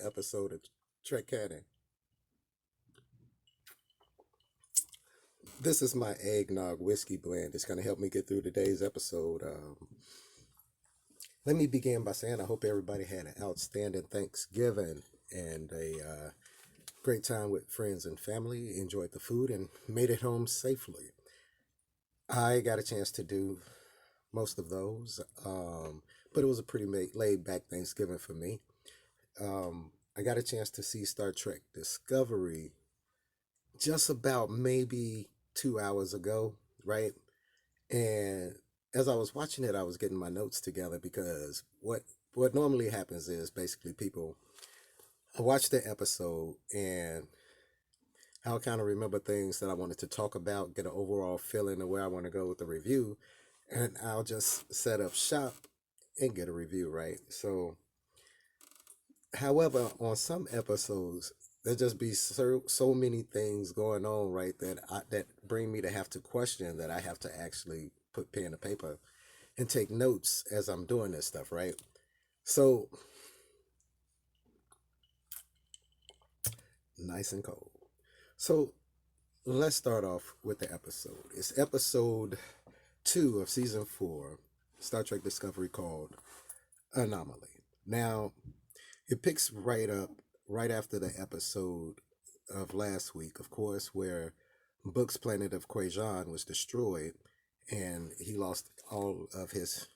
episode of Trek Cannon. This is my eggnog whiskey blend. It's going to help me get through today's episode. Let me begin by saying I hope everybody had an outstanding Thanksgiving and a great time with friends and family, enjoyed the food, and made it home safely. I got a chance to do most of those, but it was a pretty laid back Thanksgiving for me. I got a chance to see Star Trek Discovery just about maybe 2 hours ago, right? And as I was watching it, I was getting my notes together because what normally happens is basically people I watch the episode and I'll kind of remember things that I wanted to talk about, get an overall feeling of where I want to go with the review, and I'll just set up shop and get a review, right? So, however, on some episodes, there just be so many things going on, right, that bring me to have to question that I have to actually put pen to paper and take notes as I'm doing this stuff, right? So, nice and cold. So, let's start off with the episode. It's episode 2 of season 4, Star Trek Discovery, called Anomaly. Now, it picks right up right after the episode of last week, of course, where Book's planet of Quajan was destroyed and he lost all of his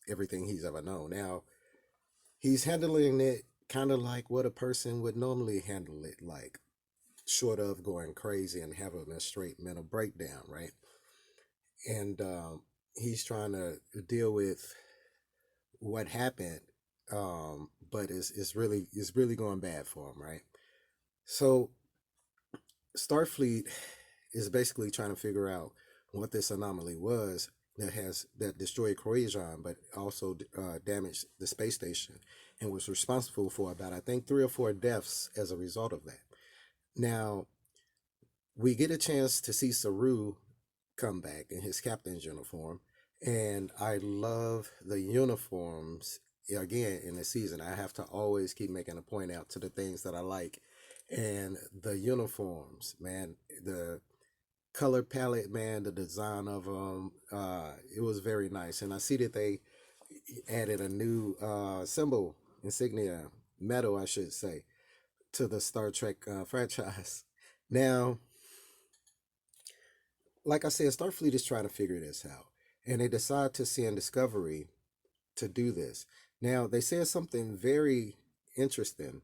everything he's ever known. Now, he's handling it kind of like what a person would normally handle it like, short of going crazy and having a straight mental breakdown, right? And he's trying to deal with what happened, but it's really going bad for him, right? So Starfleet is basically trying to figure out what this anomaly was that destroyed Croatia, but also damaged the space station, and was responsible for about, I think, 3 or 4 deaths as a result of that. Now we get a chance to see Saru come back in his captain's uniform, and I love the uniforms. Again, in the season, I have to always keep making a point out to the things that I like, and the uniforms, man, the color palette, man, the design of them, it was very nice. And I see that they added a new symbol, insignia, medal, I should say, to the Star Trek franchise. Now, like I said, Starfleet is trying to figure this out, and they decide to send Discovery to do this. Now, they said something very interesting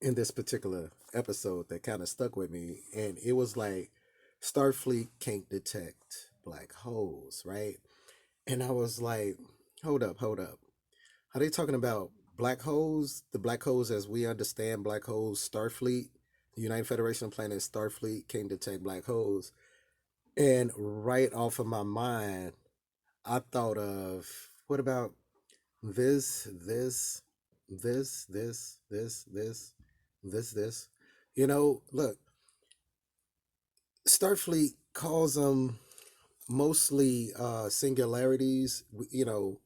in this particular episode that kind of stuck with me, and it was like Starfleet can't detect black holes, right? And I was like, hold up, hold up. Are they talking about black holes? The black holes as we understand black holes, Starfleet, the United Federation of Planets, Starfleet can't detect black holes. And right off of my mind, I thought of what about this, this, this. Look, Starfleet calls them mostly singularities. The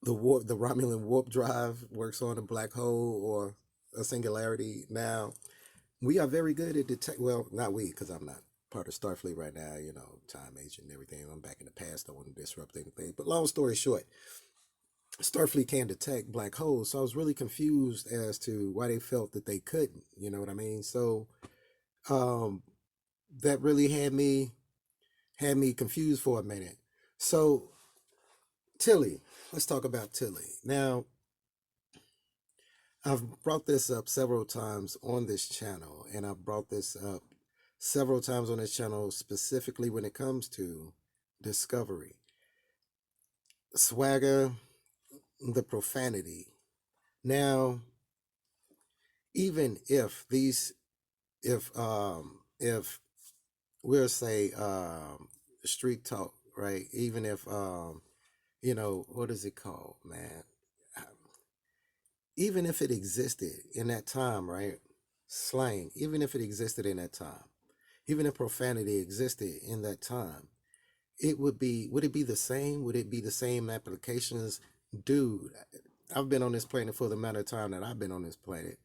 Romulan warp drive works on a black hole or a singularity. Now, we are very good at detect. Well, not we, because I'm not part of Starfleet right now. Time agent and everything. I'm back in the past. I don't want to disrupt anything. But long story short, Starfleet can detect black holes. So I was really confused as to why they felt that they couldn't. You know what I mean? So um, that really had me confused for a minute. So Tilly, let's talk about Tilly. Now, I've brought this up several times on this channel, and I've brought this up several times on this channel specifically when it comes to Discovery. Swagger, the profanity. Now, even if we'll say street talk, right? Even if what is it called, man? Even if it existed in that time, right? Slang, even if it existed in that time, even if profanity existed in that time, would it be the same? Would it be the same applications? Dude, I've been on this planet for the amount of time that I've been on this planet,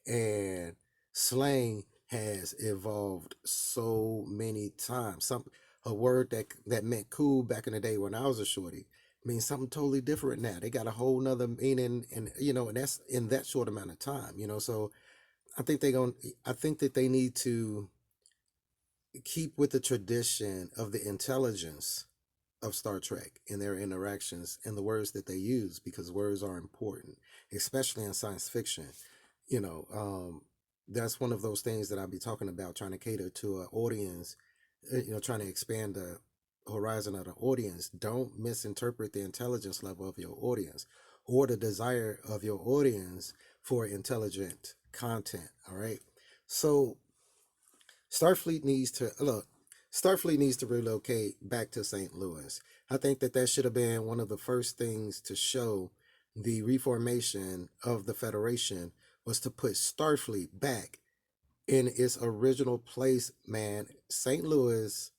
and slang has evolved so many times. Some a word that meant cool back in the day when I was a shorty means something totally different now. They got a whole nother meaning, and and that's in that short amount of time. So I think they going I think that they need to keep with the tradition of the intelligence of Star Trek in their interactions and the words that they use, because words are important, especially in science fiction. You know, that's one of those things that I'll be talking about, trying to cater to an audience, trying to expand the horizon of the audience. Don't misinterpret the intelligence level of your audience or the desire of your audience for intelligent content. All right. So Starfleet needs to look. Starfleet needs to relocate back to St. Louis. I think that that should have been one of the first things to show the reformation of the Federation, was to put Starfleet back in its original place, man. St. Louis,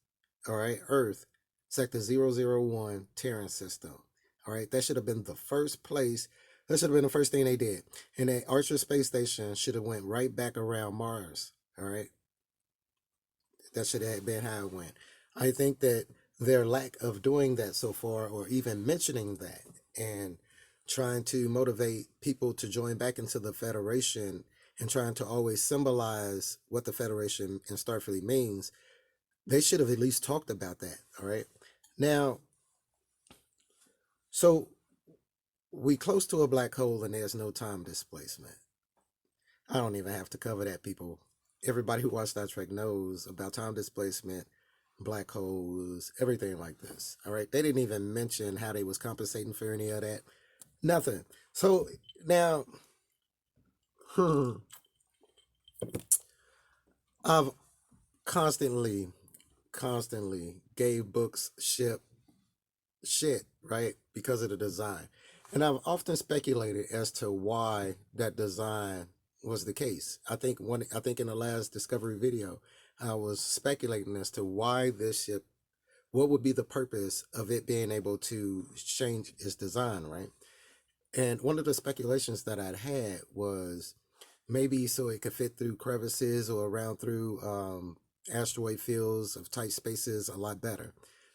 all right, Earth, Sector 001, Terran system. All right, that should have been the first place. That should have been the first thing they did. And that Archer space station should have went right back around Mars. All right, that should have been how it went. I think that their lack of doing that so far, or even mentioning that, and trying to motivate people to join back into the Federation, and trying to always symbolize what the Federation and Starfleet means, they should have at least talked about that. All right. Now, so we close to a black hole and there's no time displacement. I don't even have to cover that, people. Everybody who watched Star Trek knows about time displacement, black holes, everything like this. All right. They didn't even mention how they was compensating for any of that. Nothing. So now, I've constantly, constantly gave books shit, right? Because of the design. And I've often speculated as to why that design was the case. I think in the last Discovery video, I was speculating as to why this ship, what would be the purpose of it being able to change its design, right? And one of the speculations that I'd had was maybe so it could fit through crevices or around through asteroid fields of tight spaces a lot better,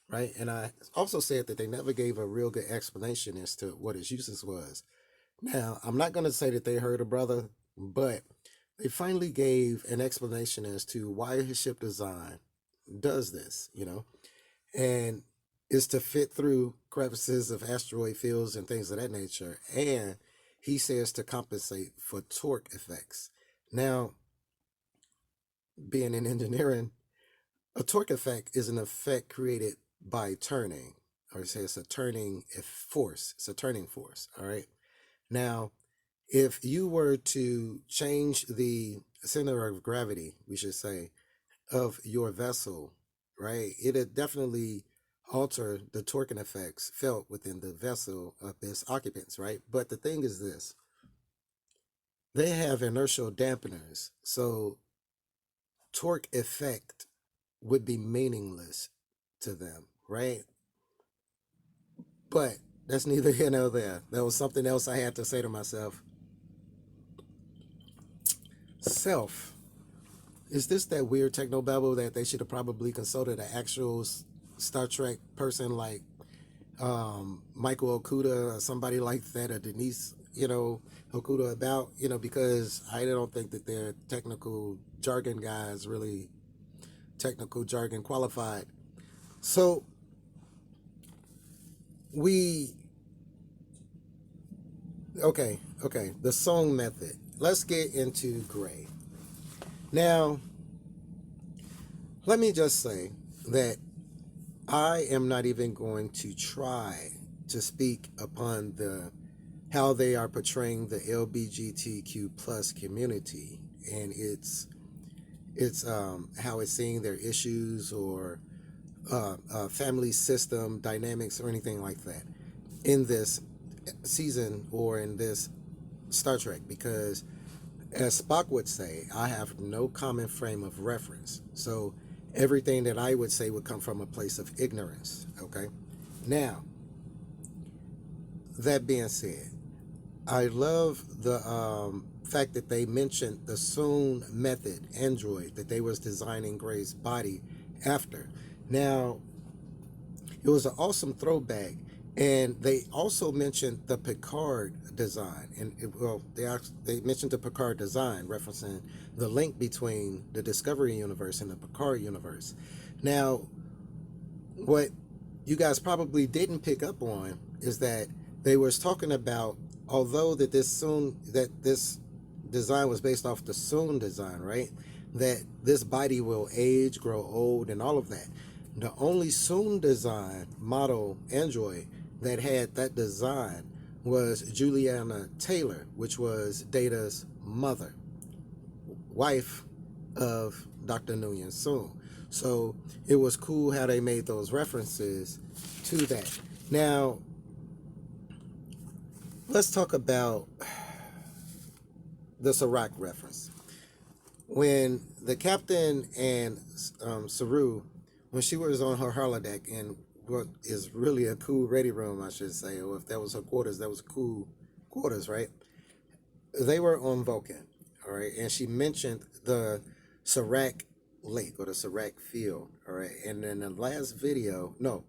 right? And I also said that they never gave a real good explanation as to what its uses was. Now, I'm not going to say that they heard a brother, but they finally gave an explanation as to why his ship design does this, and is to fit through crevices of asteroid fields and things of that nature. And he says to compensate for torque effects. Now, being in engineering, a torque effect is an effect created by turning, or say it's a turning force. It's a turning force. All right. Now, if you were to change the center of gravity, we should say, of your vessel, right, it'd definitely alter the torquing effects felt within the vessel of its occupants, right? But the thing is this, they have inertial dampeners, so torque effect would be meaningless to them, right? But that's neither here nor there. That was something else I had to say to myself. Self, is this that weird techno babble that they should have probably consulted an actual Star Trek person like Michael Okuda or somebody like that, or Denise, Okuda about, because I don't think that they're technical jargon guys, really technical jargon qualified. So we, okay, the song method. Let's get into Gray. Now, let me just say that I am not even going to try to speak upon the how they are portraying the LBGTQ plus community and it's how it's seeing their issues or family system dynamics or anything like that in this season or in this Star Trek, because as Spock would say, I have no common frame of reference. So everything that I would say would come from a place of ignorance. Okay. Now, that being said, I love the fact that they mentioned the Soon method android that they was designing Gray's body after. Now, it was an awesome throwback, and they also mentioned the Picard design, and they mentioned the Picard design, referencing the link between the Discovery universe and the Picard universe. Now, what you guys probably didn't pick up on is that they was talking about, although that this design was based off the Soon design, right? That this body will age, grow old, and all of that. The only Soon design model android that had that design was Juliana Taylor, which was Data's mother, wife of Dr. Nguyen Soon. So it was cool how they made those references to that. Now, let's talk about the Sirac reference. When the captain and Saru, when she was on her holodeck in what is really a cool ready room, I should say, or if that was her quarters, that was cool quarters, right? They were on Vulcan, all right, and she mentioned the Sirac Lake or the Sirac Field, all right, and in the last video, no,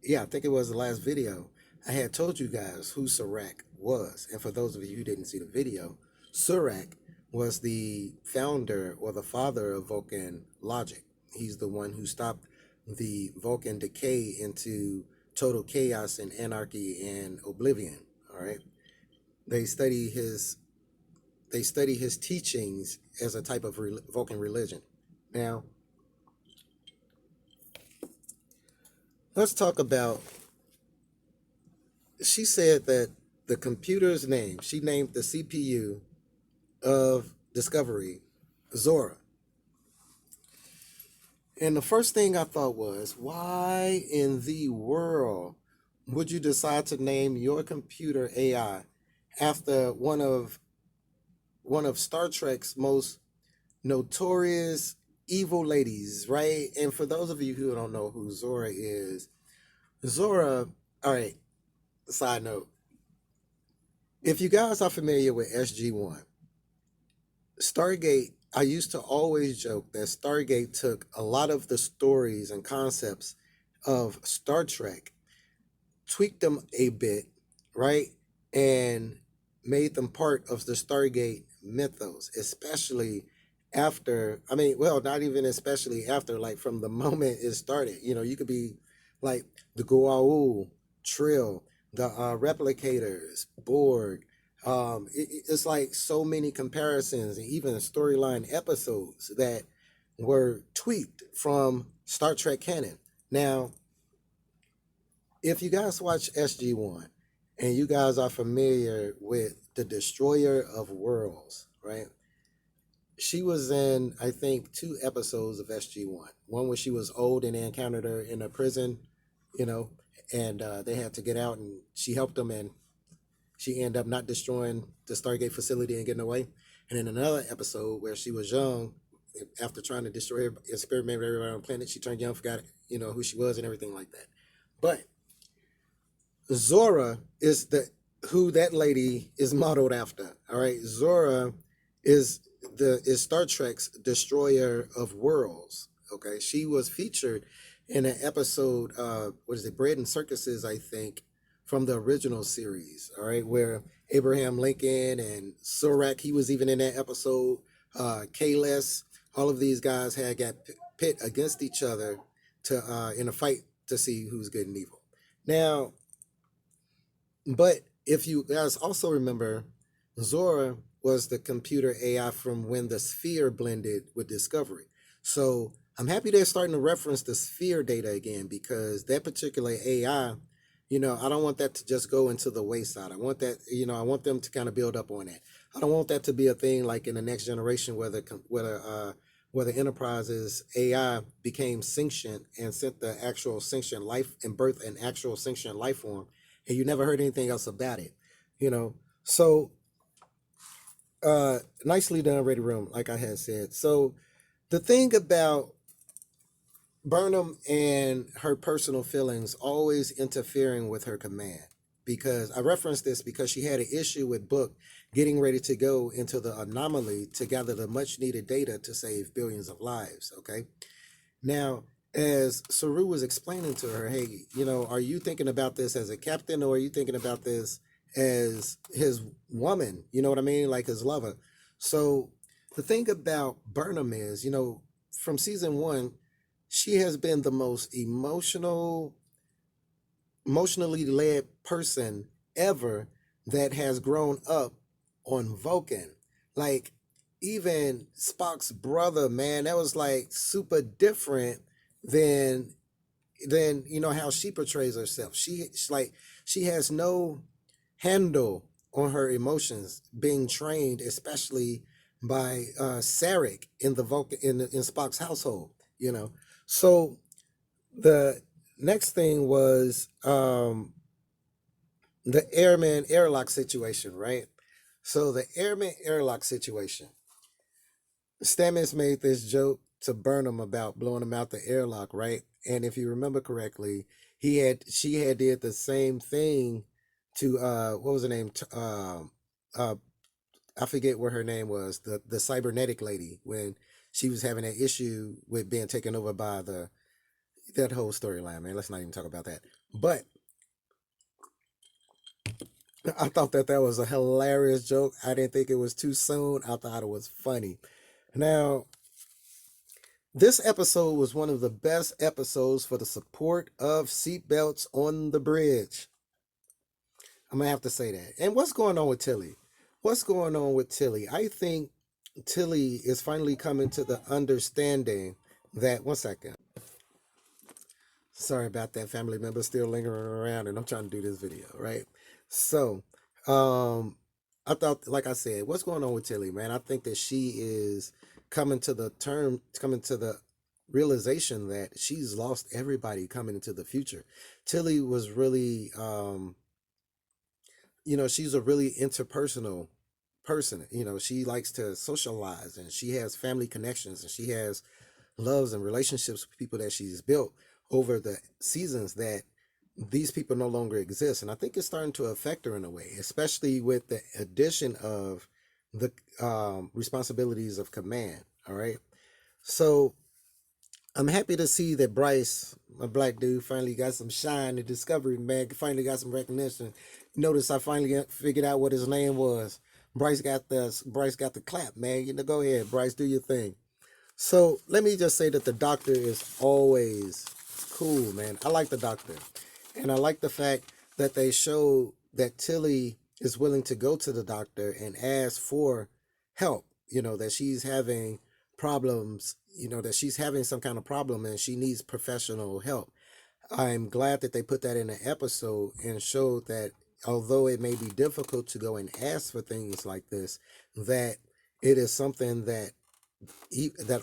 yeah, I think it was the last video, I had told you guys who Sirac was, and for those of you who didn't see the video, Sirac was the founder or the father of Vulcan logic. He's the one who stopped the Vulcan decay into total chaos and anarchy and oblivion. All right, they study his they study his teachings as a type of Vulcan religion. Now, let's talk about. She said that the computer's name, she named the CPU of Discovery Zora. And the first thing I thought was, why in the world would you decide to name your computer AI after one of Star Trek's most notorious evil ladies, right? And for those of you who don't know who Zora is, Zora, all right, side note, if you guys are familiar with SG1, Stargate, I used to always joke that Stargate took a lot of the stories and concepts of Star Trek, tweaked them a bit, right? And made them part of the Stargate mythos, especially after, I mean, well, not even especially after, like from the moment it started. You could be like the Goa'uld, Trill, the Replicators, Borg. It's like so many comparisons and even storyline episodes that were tweaked from Star Trek canon. Now, if you guys watch SG1 and you guys are familiar with the Destroyer of Worlds, right? She was in, I think, two episodes of SG1. One where she was old and they encountered her in a prison, you know, and they had to get out and she helped them and she ended up not destroying the Stargate facility and getting away. And in another episode where she was young, after trying to destroy experiment everywhere on the planet, she turned young, forgot, who she was and everything like that. But Zora is the who that lady is modeled after. All right, Zora is Star Trek's destroyer of worlds. Okay, she was featured in an episode. What is it? Bread and Circuses, I think, from the original series. All right, where Abraham Lincoln and Surak, he was even in that episode. Kalis, all of these guys had got pit against each other to in a fight to see who's good and evil. Now, but if you guys also remember, Zora was the computer AI from when the Sphere blended with Discovery. So I'm happy they're starting to reference the Sphere data again because that particular AI, I don't want that to just go into the wayside. I want that, I want them to kind of build up on that. I don't want that to be a thing like in the next generation where the Enterprise's AI became sentient and sent the actual sentient life and birth an actual sentient life form and you never heard anything else about it, So, nicely done, Ready Room, like I had said. So, the thing about Burnham and her personal feelings always interfering with her command. because I referenced this because she had an issue with Book getting ready to go into the anomaly to gather the much needed data to save billions of lives. Okay. Now, as Saru was explaining to her, hey, are you thinking about this as a captain, or are you thinking about this as his woman? You know what I mean? Like his lover. So the thing about Burnham is, from season one, she has been the most emotionally led person ever that has grown up on Vulcan. Like, even Spock's brother, man, that was like super different than how she portrays herself. She has no handle on her emotions, being trained especially by Sarek in the Vulcan in Spock's household. So the next thing was the airman airlock situation, right? So the airman airlock situation. Stamets made this joke to Burnham about blowing him out the airlock, right? And if you remember correctly, she had did the same thing to what was her name? Uh I forget what her name was, the cybernetic lady, when she was having an issue with being taken over by that whole storyline, man. Let's not even talk about that. But I thought that was a hilarious joke. I didn't think it was too soon. I thought it was funny. Now, this episode was one of the best episodes for the support of seatbelts on the bridge. I'm gonna have to say that. And what's going on with Tilly? What's going on with Tilly? I think Tilly is finally coming to the understanding that, one second. Sorry about that, family member still lingering around, and I'm trying to do this video, right? So, um, I thought, like I said, what's going on with Tilly, man? I think that she is coming to the realization that she's lost everybody coming into the future. Tilly was really, she's a really interpersonal person. She likes to socialize, and she has family connections, and she has loves and relationships with people that she's built over the seasons that these people no longer exist. And I think it's starting to affect her in a way, especially with the addition of the responsibilities of command. All right. So I'm happy to see that Bryce, my black dude, finally got some shine and discovery, man. Finally got some recognition. Notice I finally figured out what his name was. Bryce got the clap, man. Go ahead, Bryce, do your thing. So let me just say that the doctor is always cool, man. I like the doctor. And I like the fact that they show that Tilly is willing to go to the doctor and ask for help, that she's having problems, that she's having some kind of problem and she needs professional help. I'm glad that they put that in the episode and showed that although it may be difficult to go and ask for things like this, that it is something that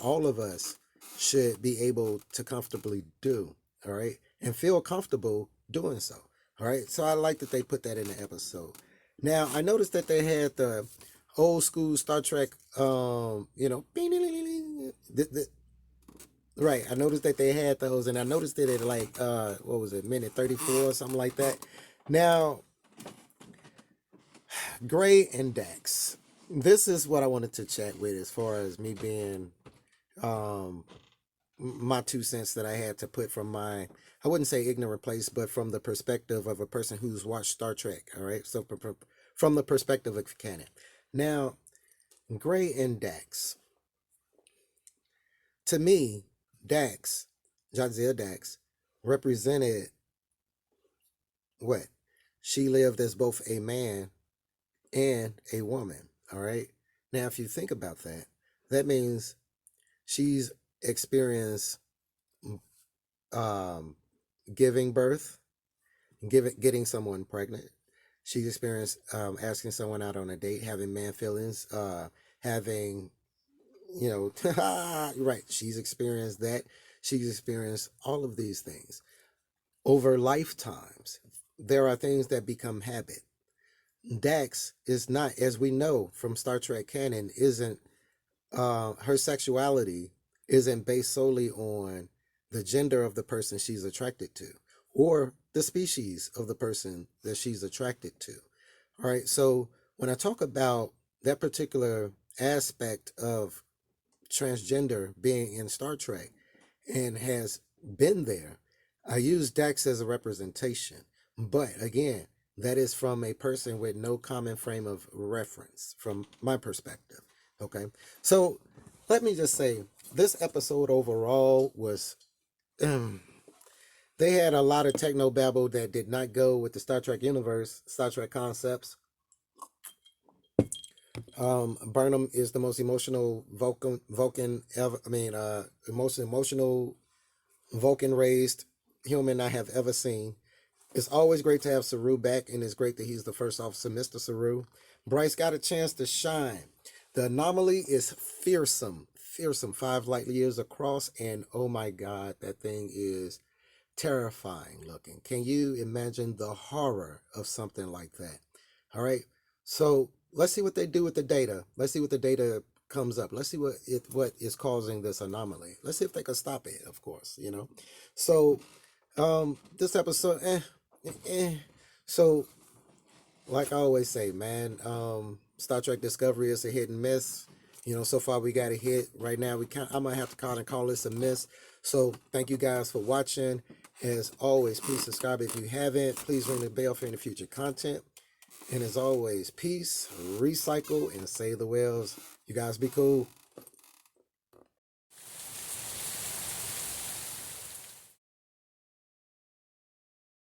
all of us should be able to comfortably do, all right, and feel comfortable doing so, all right. So I like that they put that in the episode. Now I noticed that they had the old school Star Trek, right. I noticed that they had those, and I noticed it at like what was it, minute 34 or something like that. Now, Gray and Dax. This is what I wanted to chat with as far as me being um my 2 cents that I had to put from my, I wouldn't say ignorant place, but from the perspective of a person who's watched Star Trek. All right. So from the perspective of canon. Now, Gray and Dax. To me, Dax, Jadzia Dax, represented what? She lived as both a man and a woman. All right. Now, if you think about that, that means she's experienced um, giving birth, getting someone pregnant. She's experienced asking someone out on a date, having man feelings, having, right. She's experienced that. She's experienced all of these things over lifetimes. There are things that become habit. Dax is not, as we know from Star Trek canon, isn't her sexuality isn't based solely on the gender of the person she's attracted to, or the species of the person that she's attracted to. All right. So when I talk about that particular aspect of transgender being in Star Trek and has been there, I use Dax as a representation. But again, that is from a person with no common frame of reference from my perspective. Okay. So let me just say this episode overall was. They had a lot of techno babble that did not go with the Star Trek universe, Star Trek concepts. Burnham is the most emotional Vulcan ever. I mean, most emotional Vulcan raised human I have ever seen. It's always great to have Saru back, and it's great that he's the first officer, Mr. Saru. Bryce got a chance to shine. The anomaly is fearsome, fearsome, 5 light years across, and oh my God, that thing is terrifying looking. Can you imagine the horror of something like that? All right. So let's see what they do with the data. Let's see what the data comes up. Let's see what is causing this anomaly. Let's see if they can stop it, of course, you know. So this episode, So like I always say, man, Star Trek Discovery is a hit and miss. You know, so far we got a hit. Right now, I might have to call this a miss. So thank you guys for watching. As always, please subscribe if you haven't. Please ring the bell for any future content. And as always, peace, recycle, and save the whales. You guys be cool.